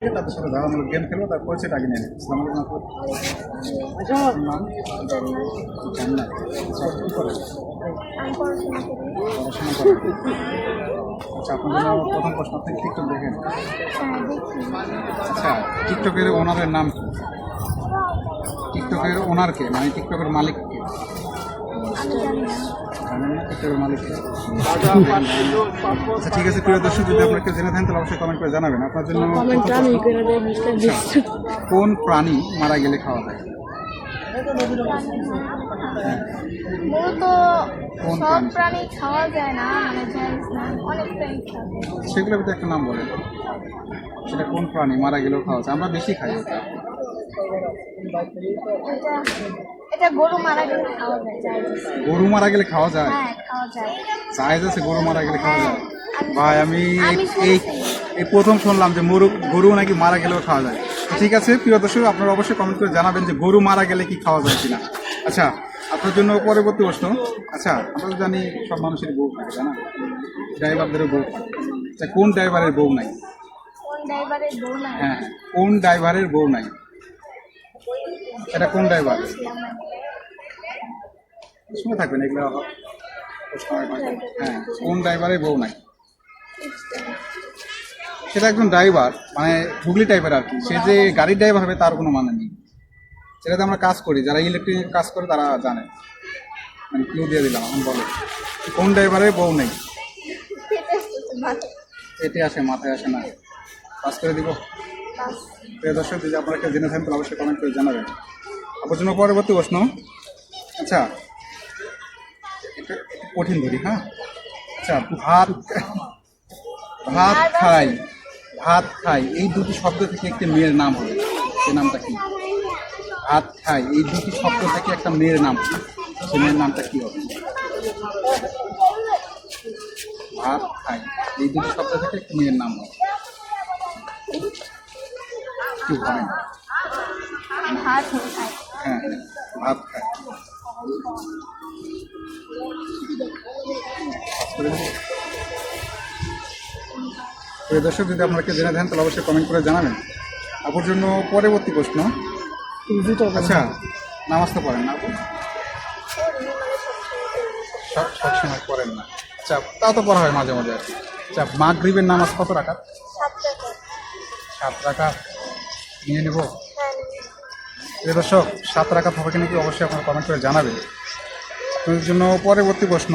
তাদের সাথে যারা আমরা গেম খেলবো তার পরিচয়টা আগে নিয়ে নিই। আসসালামু আলাইকুম আপু। আপনার নাম? জান্নাত। আচ্ছা, আপনি কী করেন? আমি পড়াশোনা করি। পড়াশোনা করেন। আচ্ছা, আপনার জন্য প্রথম প্রশ্ন, আপনি টিকটক দেখেন? হ্যাঁ, দেখি। আচ্ছা, টিকটকের ওনারের নাম কি? টিকটকের ওনারকে, মানে টিকটকের মালিককে আমি জানি না। জানেন না টিকটকের মালিককে? আচ্ছা, ঠিক আছে প্রিয় দর্শক, যদি আপনার কেউ জেনে থাকেন তাহলে অবশ্যই কমেন্ট করে জানাবেন। আপনার জন্য প্রথম প্রশ্ন, কোন প্রাণী মারা গেলে খাওয়া যায়? মূলত কোন সব প্রাণী? প্রাণী খাওয়া যায় না, মানে জায়েজ না, অনেক প্রাণী খাবে। সেগুলোর ভিতরে একটা নাম বলেন, সেটা কোন প্রাণী মারা গেলেও খাওয়া যায়? আমরা বেশি খাই ওটা। এটা এটা গরু মারা গেলে খাওয়া যায়, জায়েজ আছে। গরু মারা গেলে খাওয়া যায়? হ্যাঁ, খাওয়া যায়। জায়েজ আছে গরু মারা গেলে খাওয়া যায়? আমি ভাই, আমি আমি এই শুনছি। এই প্রথম শুনলাম যে গরু নাকি মারা গেলেও খাওয়া যায়। ঠিক আছে প্রিয় দর্শক, আপনারা অবশ্যই কমেন্ট করে জানাবেন যে গরু মারা গেলে কি খাওয়া যায় কিনা। আচ্ছা, আপনার জন্য পরবর্তী প্রশ্ন। আচ্ছা, আমরা তো জানি সব মানুষের বউ থাকে, জানা ড্রাইভারদেরও বউ থাকে। আচ্ছা, কোন ড্রাইভারের বউ নাই? কোন ড্রাইভারের বউ নাই? হ্যাঁ, কোন ড্রাইভারের বউ নাই? এটা কোন ড্রাইভার? শুনে থাকবেন এগুলো প্রশ্ন হয় হয়তো। হ্যাঁ, কোন ড্রাইভারের বউ নাই? সেটা একজন ড্রাইভার, মানে হুগলি টাইপের আর কি। সে যে গাড়ির ড্রাইভার হবে তার কোনো মানে নেই। সেটাতে আমরা কাজ করি, যারা ইলেকট্রিক কাজ করে তারা জানে। মানে ক্লু দিয়ে দিলাম, এখন বলো কোন ড্রাইভারের বউ নেই? এতে আসে, মাথায় আসে না। কাজ করে দিব। প্রিয় দর্শক, যদি আপনারা কেউ জেনে থাকেন তাহলে অবশ্যই কমেন্ট করে জানাবেন। আপনার জন্য পরবর্তী প্রশ্ন। আচ্ছা, এটা একটু কঠিন ধরি, হ্যাঁ। আচ্ছা, ভাত খাই, ভাত খাই এই দুটি শব্দ থেকে একটি মেয়ের নাম হবে, সে নামটা কি? ভাত খাই এই দুটি শব্দ থেকে একটা মেয়ের নাম, সে মেয়ের নামটা কি হবে? ভাত খাই এই দুটি শব্দ থেকে একটা মেয়ের নাম হবে, কি ভাবেন? ভাত খাই। হ্যাঁ, ভাত খাই। প্রিয় দর্শক, যদি আপনারা কেউ জেনে থাকেন তাহলে অবশ্যই কমেন্ট করে জানাবেন। আপনার জন্য পরবর্তী প্রশ্ন। আচ্ছা, নামাজ তো পড়েন না আপু? সবসময় পড়েন না। আচ্ছা, তাও তো পড়া হয় মাঝে মাঝে আর কি। আচ্ছা, মাগরিবের নামাজ কত রাকাত? 7 টাকা। 7 রাকাত নিয়ে নেব। হ্যাঁ, প্রিয় দর্শক, 7 রাকাত হবে কিনা কি অবশ্যই আপনারা কমেন্ট করে জানাবেন। আপনাদের জন্য পরবর্তী প্রশ্ন।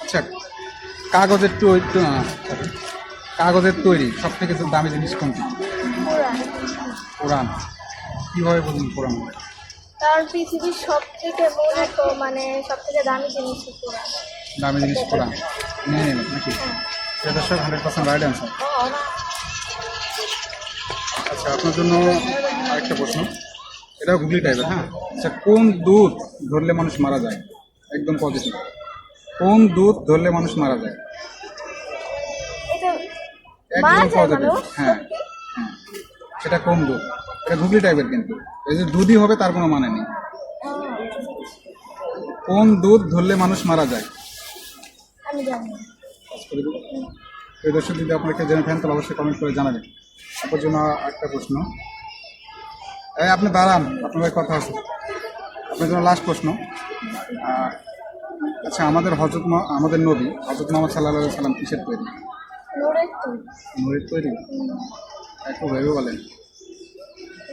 আচ্ছা, কাগজের তৈরি সব থেকে দামি জিনিস কোনটি? পুরান। কোরআন। কীভাবে বুঝুন কোরআন? কারণ পৃথিবীর সব থেকে মূলত মানে সব থেকে দামি জিনিস পুরান। দামি জিনিস কোরআন নিয়ে নেবেন নাকি? প্রিয় দর্শক, 100% রাইট অ্যান্সার। আচ্ছা, আপনার জন্য আরেকটা প্রশ্ন, এটাও গুগলি টাইপের, হ্যাঁ। আচ্ছা, কোন দুধ ধরলে মানুষ মারা যায়? একদম পজিটিভ। কোন দুধ ধরলে মানুষ মারা যায়? এটা মারা একদম যায় পজিটিভ। মানুষ? হ্যাঁ হ্যাঁ, সেটা কোন দুধ? এটা গুগলি টাইপের, কিন্তু এই যে দুধই হবে তার কোনো মানে নেই। কোন দুধ ধরলে মানুষ মারা যায়? আমি জানি না। এই দর্শক, যদি আপনাকে জেনে থাকেন তাহলে অবশ্যই কমেন্ট করে জানাবেন। আপনার জন্য একটা প্রশ্ন। আপনি দাঁড়ান, আপনাদের কথা আছে। আপনার জন্য লাস্ট প্রশ্ন। আচ্ছা, আমাদের নবী হযরত মুহাম্মদ সাল্লাল্লাহু আলাইহি সাল্লাম কিসের তৈরি? নূরের তৈরি। নূরের তৈরি? একটু ভেবে বলেন।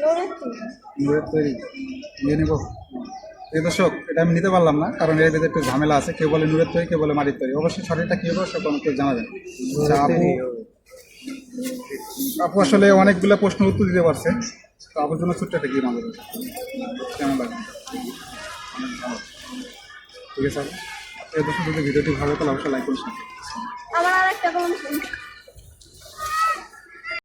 নূরের তৈরি। নূরের তৈরি নিয়ে নেব। এই দর্শক, এটা আমি নিতে পারলাম না, কারণ এর ভিতরে একটু ঝামেলা আছে। কেউ বলে নূরের তৈরি, কেউ বলে মাটির তৈরি। অবশ্যই সঠিকটা কী হবে সব আমাকে জানাবেন। আচ্ছা, আপু আসলে অনেকগুলো প্রশ্ন উত্তর দিতে পারছে, তো আপুর জন্য ছোট্ট একটা গেম আমাদের কেমন লাগে? অনেক ভালো। ঠিক আছে আপু, এই দর্শক, যদি ভিডিওটি ভালো তাহলে অবশ্যই লাইক করুন। আমার আর একটা